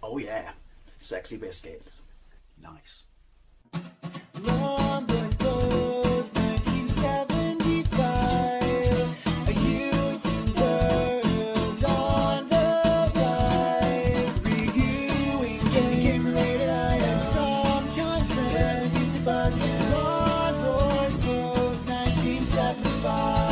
Oh yeah, sexy biscuits. Nice. Long was 1975. Using words on the rise. Reviewing games late at night and sometimes friends used to bug. Long was 1975.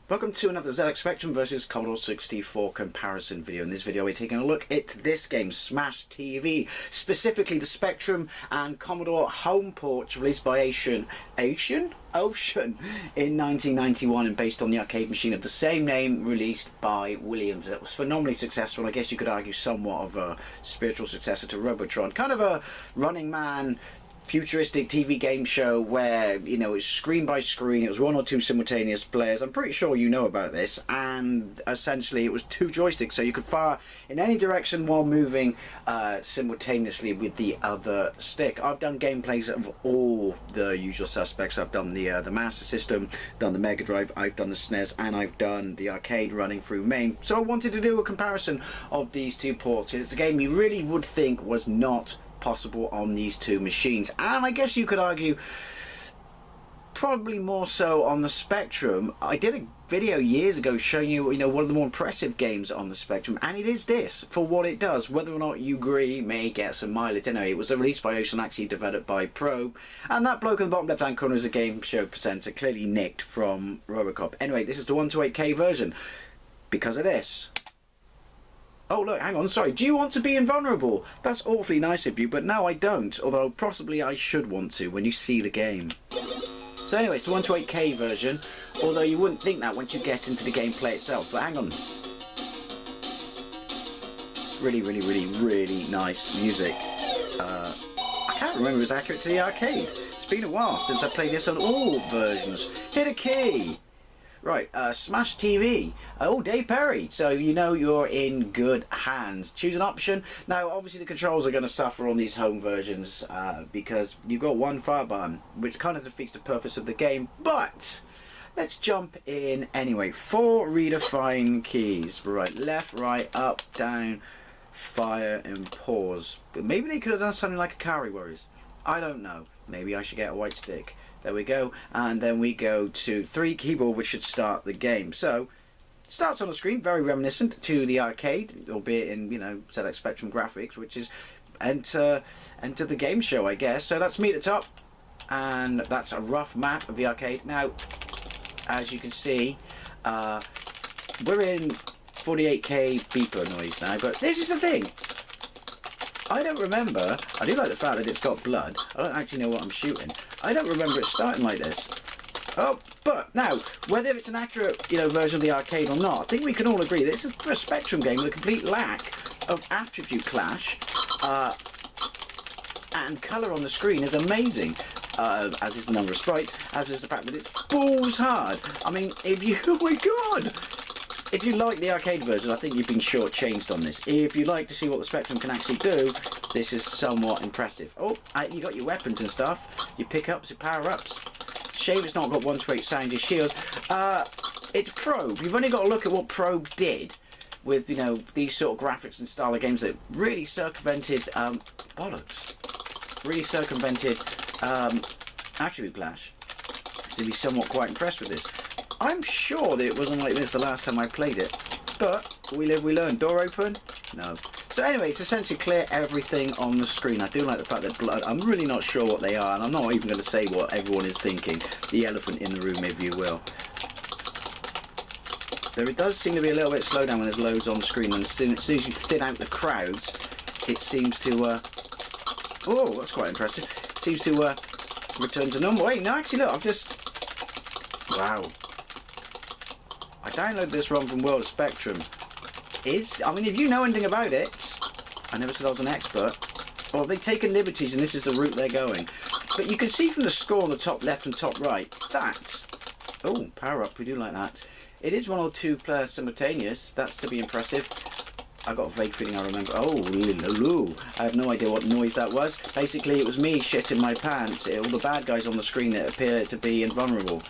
Welcome to another ZX Spectrum versus Commodore 64 comparison video. In this video we're taking a look at this game, Smash TV, specifically the Spectrum and Commodore home ports released by Ocean in 1991 and based on the arcade machine of the same name released by Williams. It was phenomenally successful. I guess you could argue somewhat of a spiritual successor to Robotron. Kind of a Running Man futuristic TV game show where, you know, it's screen by screen. It was one or two simultaneous players. I'm pretty sure you know about this. And essentially it was two joysticks, so you could fire in any direction while moving simultaneously with the other stick. I've done gameplays of all the usual suspects. I've done the Master System, done the Mega Drive, I've done the SNES, and I've done the arcade running through MAME. So I wanted to do a comparison of these two ports. It's a game you really would think was not possible on these two machines, and I guess you could argue probably more so on the Spectrum. I did a video years ago showing you, one of the more impressive games on the Spectrum, and it is this for what it does. Whether or not you agree may get some mileage. Anyway, it was released by Ocean, actually developed by Probe, and that bloke in the bottom left hand corner is a game show presenter, clearly nicked from Robocop. Anyway, this is the 128K version because of this. Oh look, hang on, sorry, do you want to be invulnerable? That's awfully nice of you, but no I don't, although possibly I should want to when you see the game. So anyway, it's the 128K version, although you wouldn't think that once you get into the gameplay itself, but hang on. Really nice music. I can't remember if it's accurate to the arcade. It's been a while since I played this on all versions. Hit a key! Right, Smash TV. Oh, Dave Perry. So you know you're in good hands. Choose an option. Now, obviously the controls are going to suffer on these home versions because you've got one fire button, which kind of defeats the purpose of the game. But let's jump in anyway. 4 redefined keys. Right, left, right, up, down, fire, and pause. But maybe they could have done something like a Atari Warriors. I don't know. Maybe I should get a white stick. There we go, and then we go to 3 keyboard, which should start the game. So, starts on the screen, very reminiscent to the arcade, albeit in, ZX Spectrum graphics, which is enter the game show, I guess. So that's me at the top, and that's a rough map of the arcade. Now, as you can see, we're in 48K beeper noise now, but this is the thing. I don't remember. I do like the fact that it's got blood. I don't actually know what I'm shooting. I don't remember it starting like this. Oh, but now, whether it's an accurate, version of the arcade or not, I think we can all agree that this is for a Spectrum game with a complete lack of attribute clash, and colour on the screen is amazing. As is the number of sprites, as is the fact that it's balls hard. I mean, oh my god! If you like the arcade version, I think you've been shortchanged on this. If you'd like to see what the Spectrum can actually do, this is somewhat impressive. Oh, you got your weapons and stuff, your pickups, your power-ups. Shame it's not got 128 sound, your shields. It's Probe. You've only got to look at what Probe did with, these sort of graphics and style of games that really circumvented, bollocks. Really circumvented, attribute clash. To be somewhat quite impressed with this. I'm sure that it wasn't like this the last time I played it, but we live, we learn. Door open? No. So anyway, it's essentially clear everything on the screen. I do like the fact that blood, I'm really not sure what they are, and I'm not even going to say what everyone is thinking. The elephant in the room, if you will. There does seem to be a little bit slow down when there's loads on the screen, and as soon as you thin out the crowds, it seems to, oh, that's quite impressive. It seems to return to normal. Wait, no, actually, look, I've just, wow. I downloaded this ROM from World of Spectrum. I mean, if you know anything about it, I never said I was an expert, well, they've taken liberties and this is the route they're going. But you can see from the score on the top left and top right, that, oh, power up, we do like that. It is 1 or 2 players simultaneous, that's to be impressive. I got a vague feeling I remember. Oh, loo. I have no idea what noise that was. Basically, it was me shitting my pants. All the bad guys on the screen that appear to be invulnerable.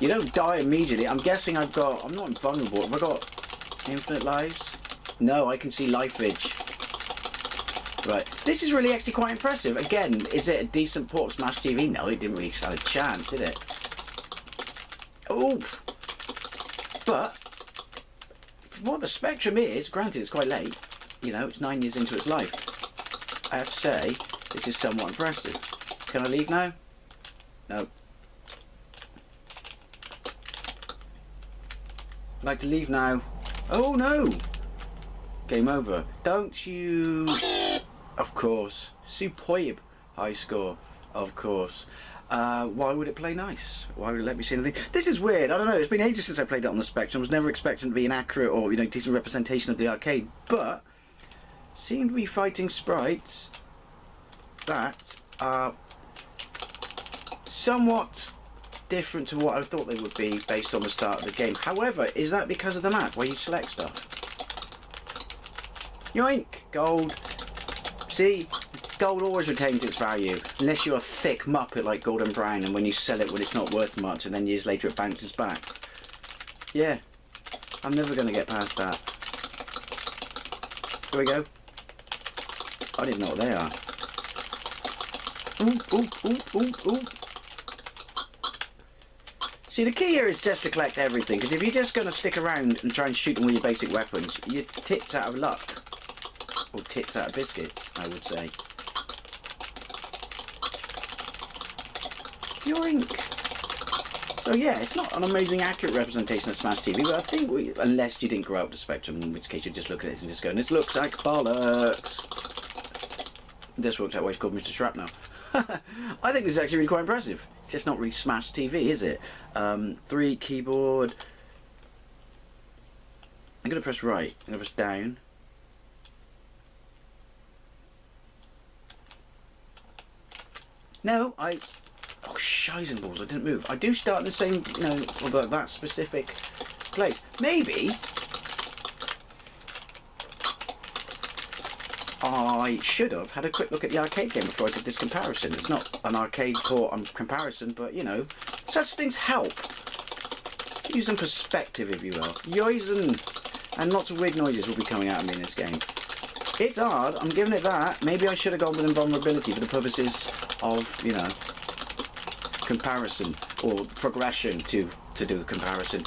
You don't die immediately. I'm guessing I'm not invulnerable. Have I got infinite lives? No, I can see life vidge. Right. This is really actually quite impressive. Again, is it a decent port of Smash TV? No, it didn't really stand a chance, did it? Oh. But what the Spectrum is, granted it's quite late, you know, it's 9 years into its life, I have to say, this is somewhat impressive. Can I leave now? No. I'd like to leave now. Oh no! Game over. Don't you... Of course. Superb high score. Of course. Why would it play nice? Why would it let me see anything? This is weird. I don't know. It's been ages since I played it on the Spectrum. I was never expecting to be an accurate or, you know, decent representation of the arcade. But seem to be fighting sprites that are somewhat different to what I thought they would be based on the start of the game. However, is that because of the map where you select stuff? Yoink! Gold. See? Gold always retains its value, unless you're a thick muppet like Golden Brown, and when you sell it when it's not worth much, and then years later it bounces back. Yeah, I'm never going to get past that. Here we go. I didn't know what they are. Ooh, ooh, ooh, ooh, ooh. See, the key here is just to collect everything, because if you're just going to stick around and try and shoot them with your basic weapons, you're tits out of luck. Or tits out of biscuits, I would say. Yoink! So yeah, it's not an amazing accurate representation of Smash TV, but I think unless you didn't grow up with Spectrum, in which case you just look at it and just go, this looks like bollocks. This works out why it's called Mr. Shrapnel. I think this is actually really quite impressive. It's just not really Smash TV, is it? 3 keyboard. I'm going to press right. I'm going to press down. No, oh, shizen balls, I didn't move. I do start in the same, you know, although that specific place. Maybe I should have had a quick look at the arcade game before I did this comparison. It's not an arcade port comparison, but, you know, such things help. Use some perspective, if you will. Yoizen! And lots of weird noises will be coming out of me in this game. It's hard, I'm giving it that. Maybe I should have gone with invulnerability for the purposes of, you know, comparison or progression to do a comparison.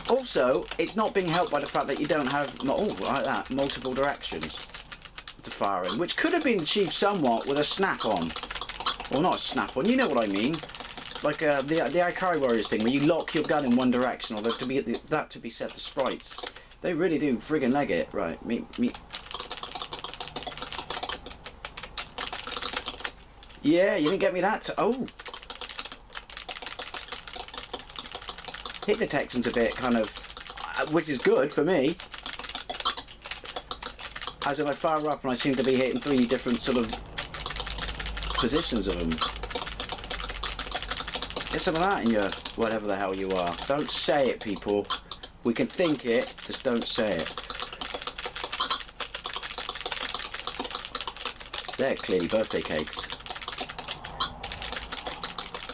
Also, it's not being helped by the fact that you don't have, like that, multiple directions to fire in, which could have been achieved somewhat with a snap-on. Well, not a snap-on, you know what I mean. Like the Ikari Warriors thing, where you lock your gun in one direction, or to be that to be set to sprites. They really do friggin' leg it. Right, me. Yeah, you didn't get me that. Oh. Hit the Texans a bit, kind of, which is good for me. As I fire up and I seem to be hitting 3 different sort of positions of them. Get some of that in your whatever the hell you are. Don't say it, people. We can think it, just don't say it. They're clearly birthday cakes.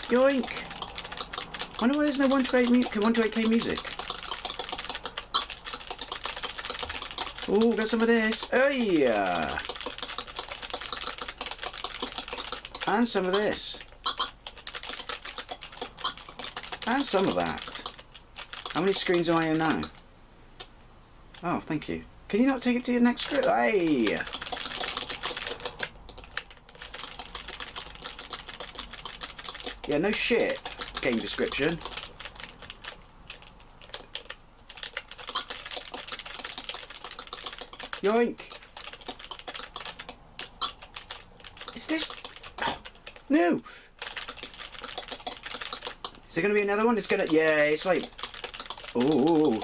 Yoink! I wonder why there's no 128K music. Ooh, got some of this. Hey! And some of this. And some of that. How many screens am I in now? Oh, thank you. Can you not take it to your next screen? Hey! Yeah, no shit. Game description. Yoink! Is this... Oh, no! Is there going to be another one? It's going to... Yeah, it's like... Ooh.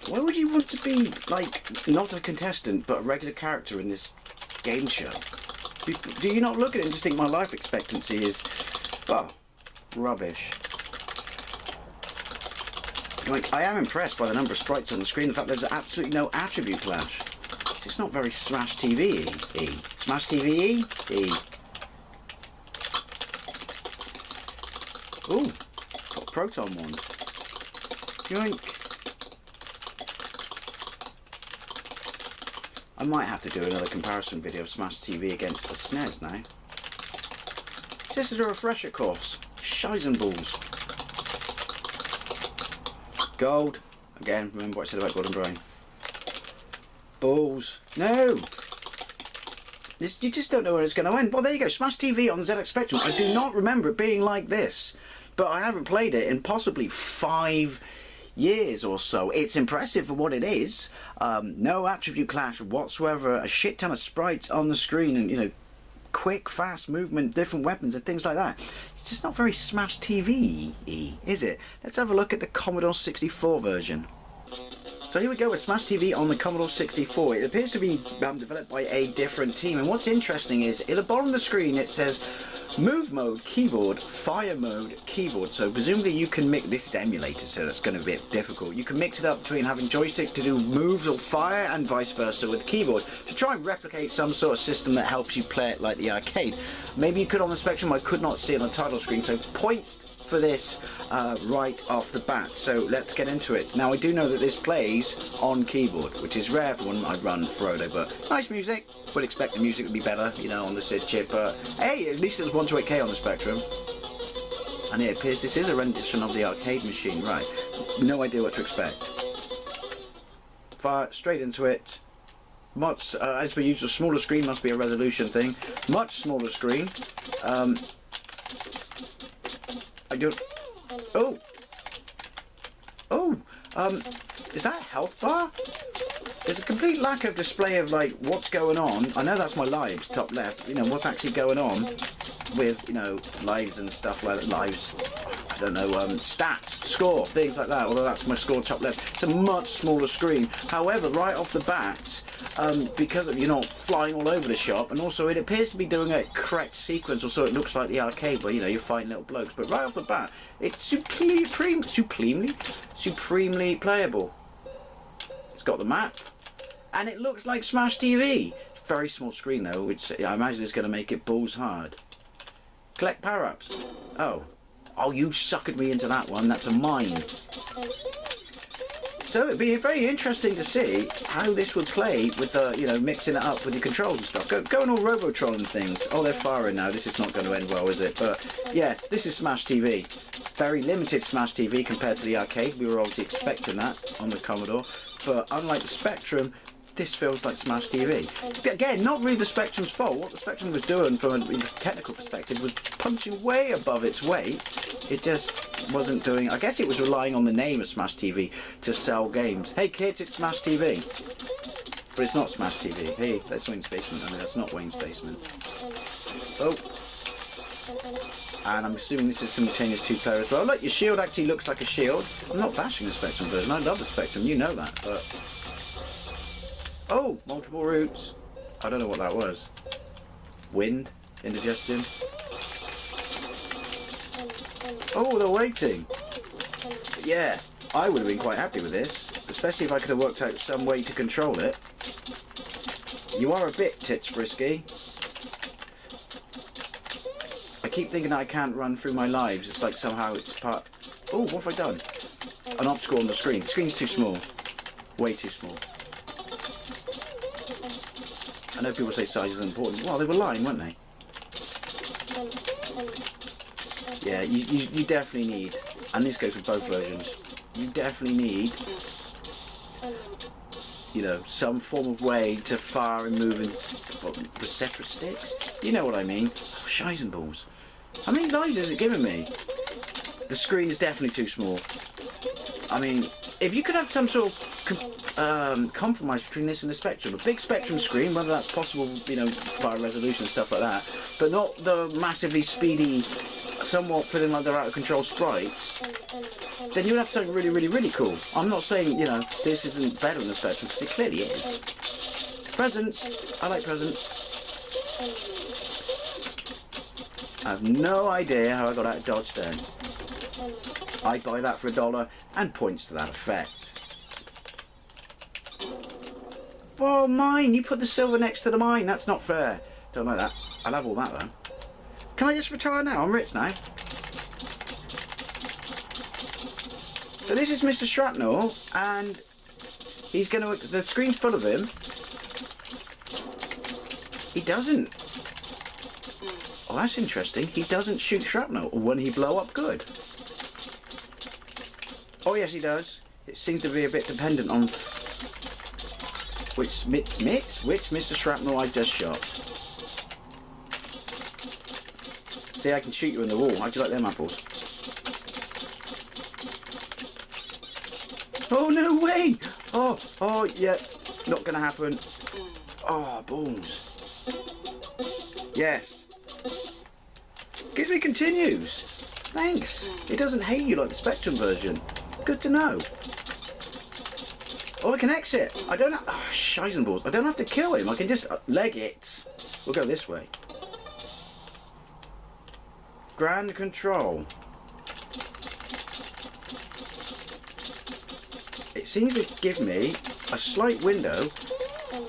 Why would you want to be, like, not a contestant, but a regular character in this game show? Do you not look at it and just think my life expectancy is, well, rubbish? Like, I am impressed by the number of sprites on the screen. The fact there's absolutely no attribute clash. It's not very Smash TV-y. Smash TV-y? Ooh, got a proton wand. Yoink. I might have to do another comparison video of Smash TV against the SNES now. This is a refresher course. Shizen balls. Gold. Again, remember what I said about Golden Brain. Balls. No! This, you just don't know where it's going to end. Well, there you go. Smash TV on the ZX Spectrum. I do not remember it being like this. But I haven't played it in possibly 5 years or so. It's impressive for what it is. No attribute clash whatsoever. A shit ton of sprites on the screen and, you know, quick, fast movement, different weapons and things like that. It's just not very Smash TV-y, is it? Let's have a look at the Commodore 64 version. So here we go with Smash TV on the Commodore 64. It appears to be developed by a different team, and what's interesting is at the bottom of the screen it says Move Mode Keyboard, Fire Mode Keyboard. So presumably you can mix, this is emulated so that's going to be a bit difficult. You can mix it up between having joystick to do moves or fire and vice versa with the keyboard to try and replicate some sort of system that helps you play it like the arcade. Maybe you could on the Spectrum, I could not see it on the title screen, so points for this right off the bat. So let's get into it. Now I do know that this plays on keyboard, which is rare for one I run Frodo, but nice music. Would expect the music to be better, you know, on the SID chip, but hey, at least it was 128K on the Spectrum. And it appears this is a rendition of the arcade machine, right? No idea what to expect. Fire straight into it. Much, as per usual, smaller screen, must be a resolution thing. Much smaller screen. I don't. Oh! Is that a health bar? There's a complete lack of display of, like, what's going on. I know that's my lives, top left. You know, what's actually going on with, you know, lives and stuff like that. Lives, I don't know, stats, score, things like that. Although that's my score top left. It's a much smaller screen. However, right off the bat, because of, you're not flying all over the shop, and also it appears to be doing a correct sequence, or so it looks like the arcade where, you know, you're fighting little blokes. But right off the bat, it's supremely playable. It's got the map, and it looks like Smash TV. Very small screen though, which I imagine is going to make it balls hard. Collect power-ups. Oh, you suckered me into that one. That's a mine. So it'd be very interesting to see how this would play with the, you know, mixing it up with your controls and stuff. Going all Robotron and things. Oh, they're firing now. This is not going to end well, is it? But yeah, this is Smash TV. Very limited Smash TV compared to the arcade. We were obviously expecting that on the Commodore. But unlike the Spectrum, this feels like Smash TV. Again, not really the Spectrum's fault. What the Spectrum was doing from a technical perspective was punching way above its weight. It just wasn't doing... I guess it was relying on the name of Smash TV to sell games. Hey kids, it's Smash TV. But it's not Smash TV. Hey, that's Wayne's Basement. I mean, that's not Wayne's Basement. Oh. And I'm assuming this is simultaneous 2-player as well. Look, your shield actually looks like a shield. I'm not bashing the Spectrum version. I love the Spectrum. You know that, but... Oh, multiple routes. I don't know what that was. Wind, indigestion. Oh, they're waiting. Yeah, I would have been quite happy with this, especially if I could have worked out some way to control it. You are a bit tits frisky. I keep thinking I can't run through my lives. It's like somehow it's part... Oh, what have I done? An obstacle on the screen. The screen's too small. Way too small. I know people say size is important. Well, they were lying, weren't they? Yeah, you definitely need, and this goes with both versions, you definitely need, you know, some form of way to fire and move with separate sticks. You know what I mean? Oh, Shizen balls. How many lives is it giving me? The screen is definitely too small. I mean, if you could have some sort of compromise between this and the Spectrum, a big Spectrum screen, whether that's possible, you know, via resolution and stuff like that, but not the massively speedy, somewhat feeling like they're out of control sprites, then you would have something really cool. I'm not saying, you know, this isn't better than the Spectrum, because it clearly is. Presents. I like presents. I have no idea how I got out of dodge then. I'd buy that for $1 and points to that effect. Oh, mine! You put the silver next to the mine. That's not fair. Don't like that. I'll have all that though. Can I just retire now? I'm rich now. So this is Mr. Shrapnel, and he's going to... The screen's full of him. He doesn't. Oh, that's interesting. He doesn't shoot shrapnel when he blow up good. Oh, yes, he does. It seems to be a bit dependent on which Mr. Shrapnel I just shot. See, I can shoot you in the wall. How'd you like them apples? Oh, no way! Oh, yeah. Not gonna happen. Oh, balls. Yes. Gives me continues. Thanks. It doesn't hate you like the Spectrum version. Good to know. Oh, I can exit. I don't have... Oh, shizenballs. I don't have to kill him. I can just leg it. We'll go this way. Grand control. It seems to give me a slight window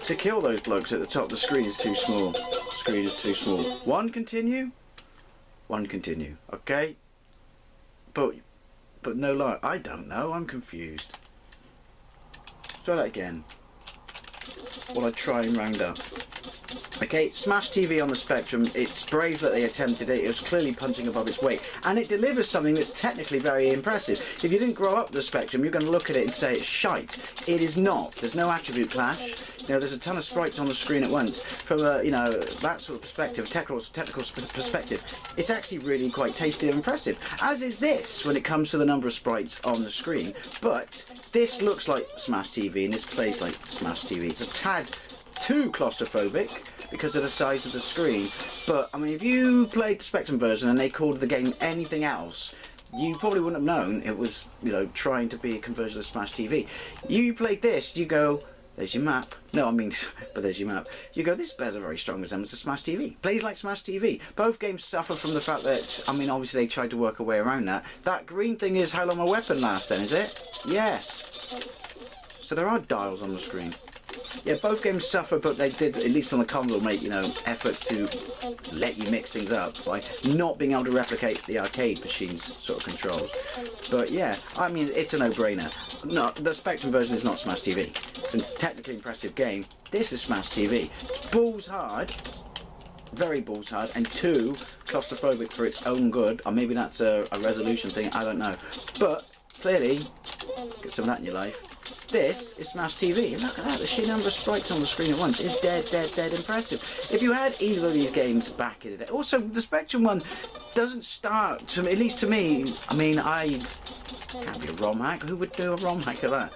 to kill those blokes at the top. The screen is too small. Screen is too small. One continue. One continue. Okay. But no lie. I don't know. I'm confused. Try that again. While I try and round up. Okay, Smash TV on the Spectrum, it's brave that they attempted it. It was clearly punching above its weight, and it delivers something that's technically very impressive. If you didn't grow up with the Spectrum, you're going to look at it and say it's shite. It is not. There's no attribute clash. You know, there's a ton of sprites on the screen at once. From a, you know, that sort of perspective, technical perspective, it's actually really quite tasty and impressive. As is this when it comes to the number of sprites on the screen. But this looks like Smash TV, and this plays like Smash TV. It's a tad too claustrophobic because of the size of the screen, but I mean, if you played the Spectrum version and they called the game anything else, you probably wouldn't have known it was, you know, trying to be a conversion of Smash TV. You played this, you go, there's your map. No, I mean, but there's your map. You go, this bears a very strong resemblance to Smash TV. Plays like Smash TV. Both games suffer from the fact that, I mean, obviously they tried to work a way around that. That green thing is how long a weapon lasts then, is it? Yes. So there are dials on the screen. Yeah, both games suffer, but they did, at least on the Commodore, make, you know, efforts to let you mix things up by not being able to replicate the arcade machine's sort of controls. But yeah, I mean, it's a no-brainer. No, the Spectrum version is not Smash TV. It's a technically impressive game. This is Smash TV. It's balls hard, very balls hard, and too claustrophobic for its own good. Or maybe that's a resolution thing, I don't know. But clearly, get some of that in your life. This is Smash TV, and look at that, the sheer number of sprites on the screen at once is dead impressive. If you had either of these games back in the day, also the Spectrum one doesn't start, to me, at least to me, I mean, I can't be a ROM hack, who would do a ROM hack of that?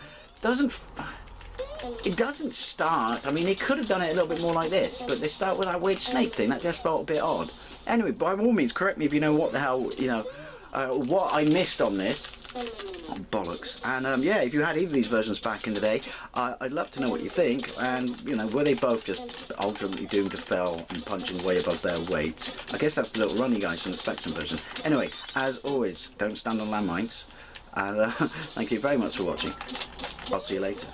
It doesn't start, I mean, they could have done it a little bit more like this, but they start with that weird snake thing, that just felt a bit odd. Anyway, by all means, correct me if you know what the hell, you know, what I missed on this. Oh, bollocks. And yeah, if you had either of these versions back in the day, I'd love to know what you think. And, you know, were they both just ultimately doomed to fail and punching way above their weight? I guess that's the little runny guys from the Spectrum version. Anyway, as always, don't stand on landmines. And thank you very much for watching. I'll see you later.